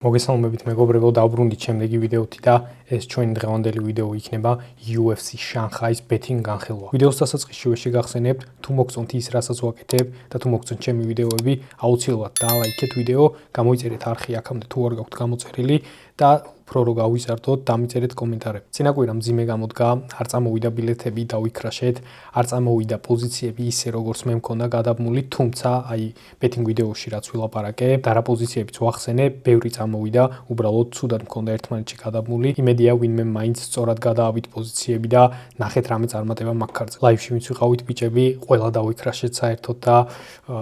მოგესალმებით მეგობრებო, დავბრუნდით შემდეგი ვიდეოთი და ეს ჩვენი დღევანდელი ვიდეო იქნება UFC შანხაის ბეტინგ განხილვა. ვიდეოს დასაწყისშივე შეგახსენებთ, თუ მოგწონთ ის, რასაც ვაკეთებ და თუ მოგწონთ ჩემი ვიდეოები, აუცილებლად დაალაიქეთ ვიდეო, გამოიწერეთ არხი აქამდე თუ არ გაქვთ გამოწერილი და უფრო რო გავიზარდოთ, დამიწერეთ კომენტარები. წინაკვირა მძიმე გამოდგა, არ წამოვიდა ბილეთები, დავიქრაშეთ, არ წამოვიდა პოზიციები ისე როგორც მე მქონდა გადაბმული, თუმცა აი ბეტინგ ვიდეოში რაც ვილაპარაკებ და რა პოზიციებიც ვახსენებ, ბევრი წამოვიდა, უბრალოდ ცუდად მქონდა ერთმანეთში გადაბმული. იმედია ვინმე მაინც სწორად გადაავით პოზიციები და ნახეთ რამე წარმატება მაგ ქარზე. ლაივში ვინც ვიყავით ბიჭები, ყველა დავიქრაშეთ საერთოდ და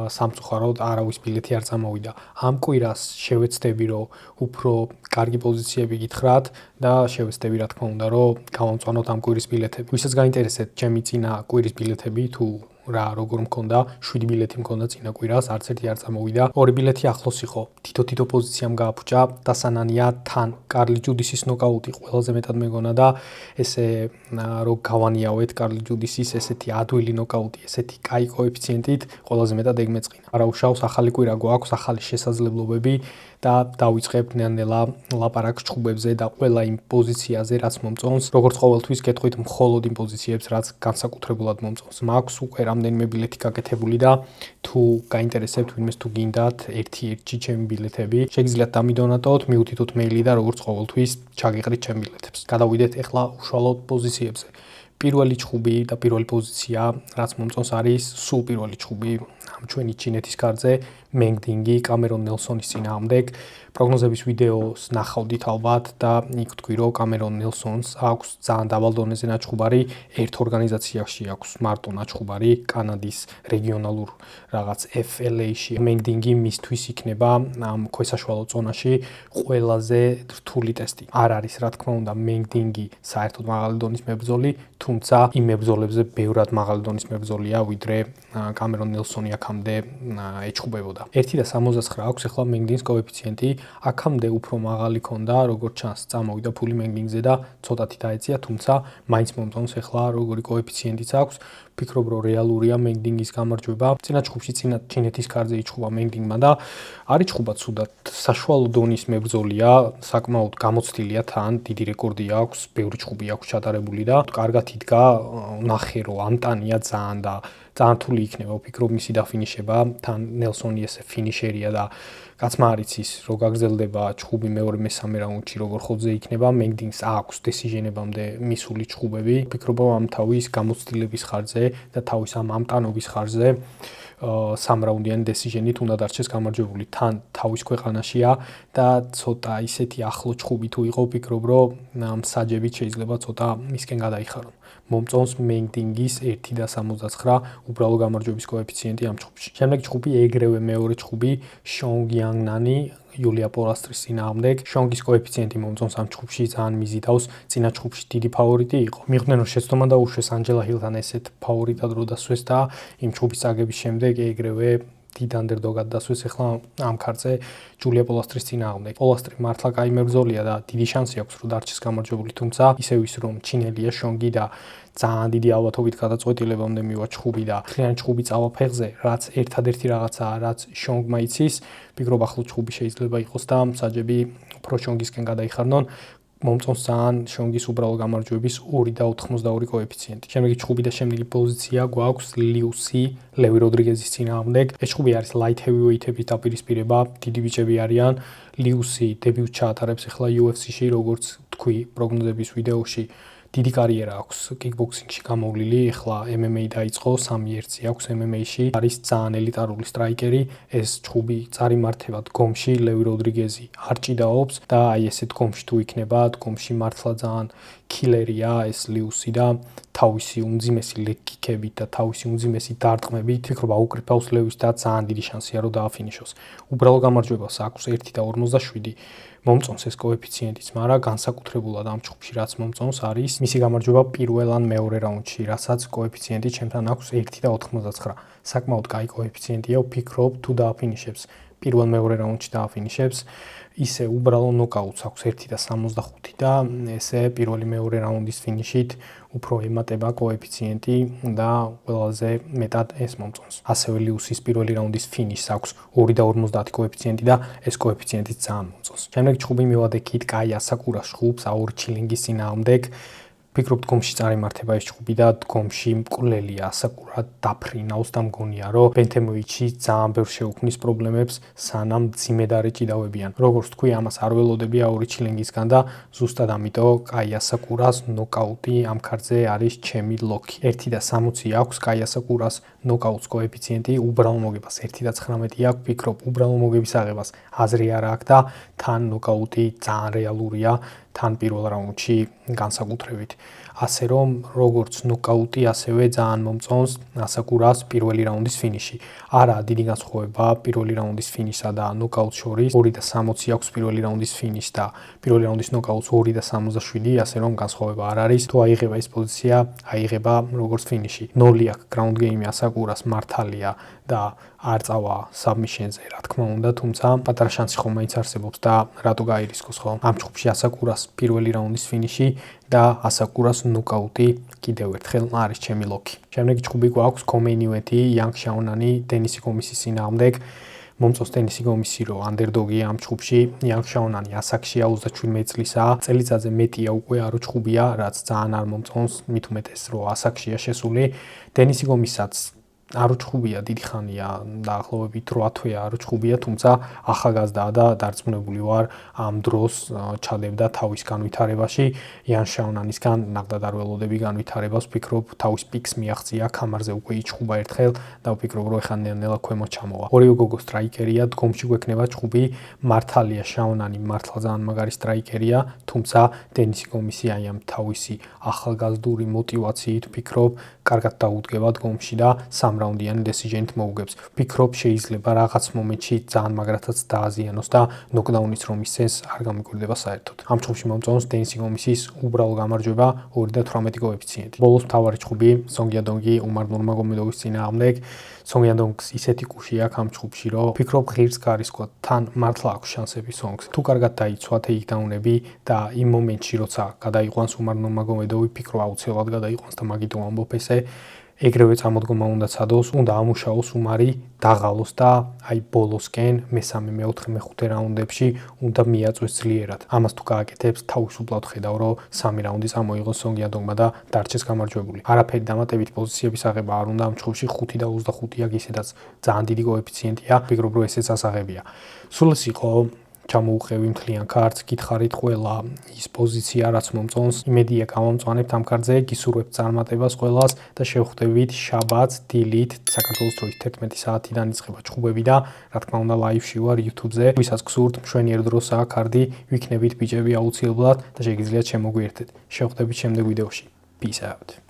სამწუხაროდ არავის ბილეთი არ წამოვიდა. ამ კვირას შევეცდები, რომ უფრო კარგი პოზიციები გითხრათ და შევეცდები რა თქმა უნდა, რომ გავამწვანოთ ამ კვირის ბილეთები. ვისაც გაინტერესებთ ჩემი წინა კვირის ბილეთები, თუ რა როგორ მქონდა, 7 ბილეთი მქონდა წინა კვირას, არც ერთი არ წამოვიდა. 2 ბილეთი ახლოს იყო. თითო პოზიციამ გააფუჭა, დასანანია თან კარლი ჯუდისის ნოკაუტი ყველაზე მეტად მეგონა და ესე რო გავანიავეთ კარლი ჯუდისის ესეთი ადვილი ნოკაუტი, ესეთი კაი კოეფიციენტით, ყველაზე მეტად ეგ მეწყინა. არა უშავს, ახალი კვირა გვაქვს, ახალი შესაძლებლობები და დავიწყებთ ნელ-ნელა ლაპარაკს ჩხუბებზე და ყველა იმ პოზიციაზე, რაც მომწონს. როგორც ყოველთვის გეტყვით მხოლოდ იმ პოზიციებს, რაც განსაკუთრებულად მომწონს. მაქვს უკვე რამდენიმე ბილეთი გაკეთებული და თუ გაინტერესებთ ვინმეს თუ გინდათ ერთი-ერთი ჩემი ბილეთები, შეგიძლიათ დამიდონატოთ, მიუთითოთ მეილი და როგორც ყოველთვის ჩაგიყრით ჩემი ბილეთებს. გადავიდეთ ახლა უშუალოდ პოზიციებზე. პირველი ჩხუბი და პირველი პოზიცია, რაც მომწონს არის სულ პირველი ჩხუბი ამ ჩვენი ჩინეთის კარზე, მენგდინგი კამერონ ნელსონის წინააღმდეგ. პროგნოზების ვიდეოს ნახავდით ალბათ და იქ თქვი რომ კამერონ ნელსონს აქვს ძალიან დაბალ დონეზე ნაჩხუბარი, ერთ ორგანიზაციაში აქვს მარტო ნაჩხუბარი, კანადის რეგიონალურ რაღაც FLA-ში. მენგდინგი მისთვის იქნება ამ ქვესაშუალო ზონაში ყველაზე რთული ტესტი. არ არის რა თქმა უნდა მენგდინგი საერთოდ მაღალი დონის მებრძოლი, თუმცა იმ მებრძოლებზე ბევრად მაღალი დონის მებრძოლია, ვიდრე კამერონ ნელსონი აქამდე ეჩხუბებოდა. 1.69 აქვს ახლა მენგდინგის კოეფიციენტი, აქამდე უფრო მაღალი ქონდა, როგორც ჩანს, წამოვიდა ფული მენგდინგზე და ცოტათი დაეწია, თუმცა მაინც მომწონს ახლა როგორი კოეფიციენტიც აქვს. ვფიქრობ, რომ რეალურია მენგდინგის გამარჯვება. წინა ჩხუბში ჩინეთის კარზე იჩხუბა მენგდინგმა და არ იჩხუბა ცუდად. საშუალო დონის მებრძოლია, საკმაოდ გამოცდილია თან, დიდი რეკორდი აქვს, ბევრი ჩხუბი აქვს ჩატარებული და კარგად იდგა, ნახე რომ ამტანია ძალიან და ძალიან რთული იქნება, ვფიქრობ მისი დაფინიშება, თან ნელსონი ესე ფინიშერია და კაცმა არ იცის რო გაგრძელდება ჩხუბი მეორე მესამე რაუნდში როგორ ხოძე იქნება, მენგდინგს აქვს დესიჟენებამდე მისული ჩხუბები. ვფიქრობ ამ თავის გამოცდილების ხარჯზე და თავის ამ ამტანობის ხარჯზე 3 რაუნდიანი დესიჟენით უნდა დარჩეს გამარჯვებული. თან თავის ქვეყანაშია და ცოტა ისეთი ახლო ჩხუბი თუ იყო, ვფიქრობ რომ მსაჯებით შეიძლება ცოტა მისკენ გადაიხარონ. მომწონს მენგდინგის 1.69 უბრალო გამარჯვების კოეფიციენტი ამ ჩხუბში. შემდეგი ჩხუბი ეგრევე მეორე ჩხუბი შონგ იანგნანი იულია პოლასტრის წინააღმდეგ. შონგის კოეფიციენტი მომწონს ამ ჩხუბში ძალიან მიზიდავს, წინა ჩხუბში დიდი ფავორიტი იყო. მიხვდნენ რომ შეცდომა დაუშვეს ანჯელა ჰილთან ესეთ ფავორიტად რო დასვეს და იმ ჩხუბის წაგების შემდეგ ეგრევე დიდ ანდერდოგად დასვეს ახლა ამ ქარზე ჯულია პოლასტრის წინააღმდეგ. პოლასტრი მართლა კაი მებრძოლია და დიდი შანსი აქვს რომ დარჩეს გამარჯვებული, თუმცა ისევ ის რომ ჩინელია შონგი და ძალიან დიდი ალბათობით გადაწყვეტილებამდე მივა ჩხუბი და მთლიანი ჩხუბი წავა ფეხზე, რაც ერთადერთი რაღაცაა, რაც შონგმა იცის. ვფიქრობ ახლო ჩხუბი შეიძლება იყოს და მსაჯები უფრო შონგისკენ გადაიხარნონ. მომწონს ძალიან შონგის უბრალო გამარჯვების 2.82 კოეფიციენტი. შემდეგი ჩხუბი და შემდეგი პოზიცია გვაქვს ლიუსი ლევი როდრიგეზის წინააღმდეგ. ეს ჩხუბი არის light heavyweight-ების დაპირისპირება, დიდი ბიჭები არიან. ლიუსი დებიუტს ჩაატარებს ახლა UFC-ში, როგორც თქვი პროგნოზების ვიდეოში. დიდი კარიერა აქვს კიკბოქსინგში გამოვლილი, ახლა MMA დაიწყო, 3-1 აქვს MMA-ში, არის ძალიან ელიტარული სტრაიკერი. ეს ჩხუბი წარიმართება დგომში, ლევი როდრიგეზი არ ჭიდაობს და აი ესეთ დგომში თუ იქნება, დგომში მართლა ძალიან კილერია ეს ლიუსი და თავისი უმძიმესი ლეგ-კიკებით და თავისი უმძიმესი დარტყმებით, ვფიქრობ აუკრიფავს ლევის და ძალიან დიდი შანსია რომ დააფინიშოს. უბრალო გამარჯვებას აქვს 1.57. მომწონს ეს კოეფიციენტიც, მაგრამ განსაკუთრებულად ამ ჩხუბში რაც მომწონს არის მისი გამარჯვება პირველ ან მეორე რაუნდში, რასაც კოეფიციენტი ჩემთან აქვს 1.89. საკმაოდ კაი კოეფიციენტია, ვფიქრობ თუ დააფინიშებს პირველ მეორე რაუნდში დააფინიშებს, ისე უბრალო ნოკაუტს აქვს 1.65 და ესე პირველი მეორე რაუნდის ფინიშით უფრო ემატება კოეფიციენტი და ყველაზე მეტად ეს მომწონს. ასევე ლიუსის პირველი რაუნდის ფინიშს აქვს 2.50 კოეფიციენტი და ეს კოეფიციენტიც ძალიან მომწონს. შემდეგი ჩხუბი მივადექით კაია საკურას ჩხუბს აური ჩილინგის წინააღმდეგ. ვფიქრობ დგომში წარიმართება ეს ჩხუბი და დგომში მკვლელია საკურა დაფრინავს და მგონია რომ ბენთემოვიჩი ძალიან ბევრ შეუქმნის პრობლემებს სანამ ძიმედარი ჭიდავებიან. როგორც თქვი, ამას არ ველოდები აური ჩილინგისგან და ზუსტად ამიტომ კაია საკურას ნოკაუტი ამ ქარtზე არის ჩემი ლოქი. 1.60 აქვს კაია საკურას ნოკაუტს კოეფიციენტი, უბრალო მოგებას 1.19 აქვს. ვფიქრობ, უბრალო მოგების აღებას აზრი არ აქვს და თან ნოკაუტი ძალიან რეალურია. თან პირველ რაუნდში განსაკუთრებით. ასე რომ როგორც ნოკაუტი, ასევე ძალიან მომწონს ასაკურას პირველი რაუნდის ფინიში. არაა დიდი განსხვავება პირველი რაუნდის ფინიშსა და ნოკაუტს შორის. 2.60 აქვს პირველი რაუნდის ფინიშს და პირველი რაუნდის ნოკაუტს 2.67, ასე რომ განსხვავება არ არის. თუ აიღება ეს პოზიცია, აიღება როგორც ფინიში. 0 აქვს გრაუნდ გეიმი ასაკურას მართალია და არ წავა საბმიშენზე, რა თქმა უნდა, თუმცა პატარა შანსი ხომ მაინც არსებობს და რატო გაირისკოს ხო? ამ ჩხუბში ასაკურას პირველი რაუნდის ფინიში და ასაკურას ნოკაუტი კიდევ ერთხელ არის ჩემი ლოქი. შემდეგი ჩხუბი გვაქვს co-main event-ი იანგ შაუნანი დენისი კომისის წინააღმდეგ. მომწონს დენისი კომისი, რომ ანდერდოგია ამ ჩხუბში. იანგ შაუნანი ასაკშია 37 წლისაა. წელიწადზე მეტია უკვე არო ჩხუბია, რაც ძალიან არ მომწონს, მით უმეტეს რომ ასაკშია შესული. დენისი კომისაც არო ჩხუბია დიდი ხანია, დაახლოებით 8 თვეა არო ჩხუბია, თუმცა ახალგაზრდაა და დარწმუნებული ვარ ამ დროს ჩადებდა თავის განვითარებაში. იან შაუნანისგან ნახდად არ ველოდები განვითარებას, ვფიქრობ თავის პიკს მიაღწია, კამარზე უკვე იჩხუბა ერთხელ და ვფიქრობ რომ ეხლა ნელა ქვემოთ ჩამოვა. ორივე გოგო სტრაიკერია, დგომში გვექნება ჩხუბი, მართალია შაუნანი მართლა ძალიან მაგარი სტრაიკერია, თუმცა დენისი კომისი აი ამ თავისი ახალგაზრდული მოტივაციით ვფიქრობ კარგად დაუდგება დგომში და რაუნდიანი დესიჟენით მოუგებს. ვფიქრობ შეიძლება რაღაც მომენტში ძალიან მაგრათაც დააზიანოს და ნოკდაუნის რომ ისცეს არ გამიკვირდება საერთოდ. ამ ჩხუბში მომწონს დენისი კომისის უბრალო გამარჯვება 2.18 კოეფიციენტი. ბოლოს მთავარი ჩხუბი სონგიადონგი უმარ ნურმაგომედოვის წინააღმდეგ. სონგიადონგს ისეთი კუში აქვს ამ ჩხუბში, რომ ვფიქრობ ღირს გარისკოთ, თან მართლა აქვს შანსები სონგს. თუ კარგად დაიცვა ტეიქდაუნები და იმ მომენტში როცა გადაიყვანს უმარ ნურმაგომედოვი, ვფიქრობ აუცილებლად გადაიყვანს და მაგით ვამბობ ესე. ეგრევე წამოდგომა უნდა ცადოს, უნდა ამუშაოს უმარი, დაღალოს და აი ბოლოსკენ მესამე, მეოთხე, მეხუთე რაუნდებში უნდა მიაწვეს ძლიერად. ამას თუ გააკეთებს, თავისუფლად ხედავ, რომ 3 რაუნდი წამოიღოს სონგიადონგმა და დარჩეს გამარჯვებული. არაფერი დამატებით პოზიციების აღება არ უნდა ამ ჩხუბში 5.25 აქვს, ისედაც ძალიან დიდი კოეფიციენტია, ვფიქრობ, რომ ესეც ასაღებია. სულ ეს იყო ჩამოუყევი მთლიან ქართს, გითხარით ყველა ის პოზიცია, რაც მომწონს. იმედია გამომწვანებთ ამ ქართზე, გისურვებთ წარმატებას ყველას და შევხვდებით შაბათს დილით საქართველოს დროით 11 საათიდან იწყება ჩხუბები და რა თქმა უნდა ლაივში ვარ YouTube-ზე. ვისაც გსურთ მშვენიერ დროსაა ქარდი, ვიქნებით ბიჭები აუცილებლად და შეგიძლიათ შემოგვიერთდეთ. შევხვდებით შემდეგ ვიდეოში. Peace out.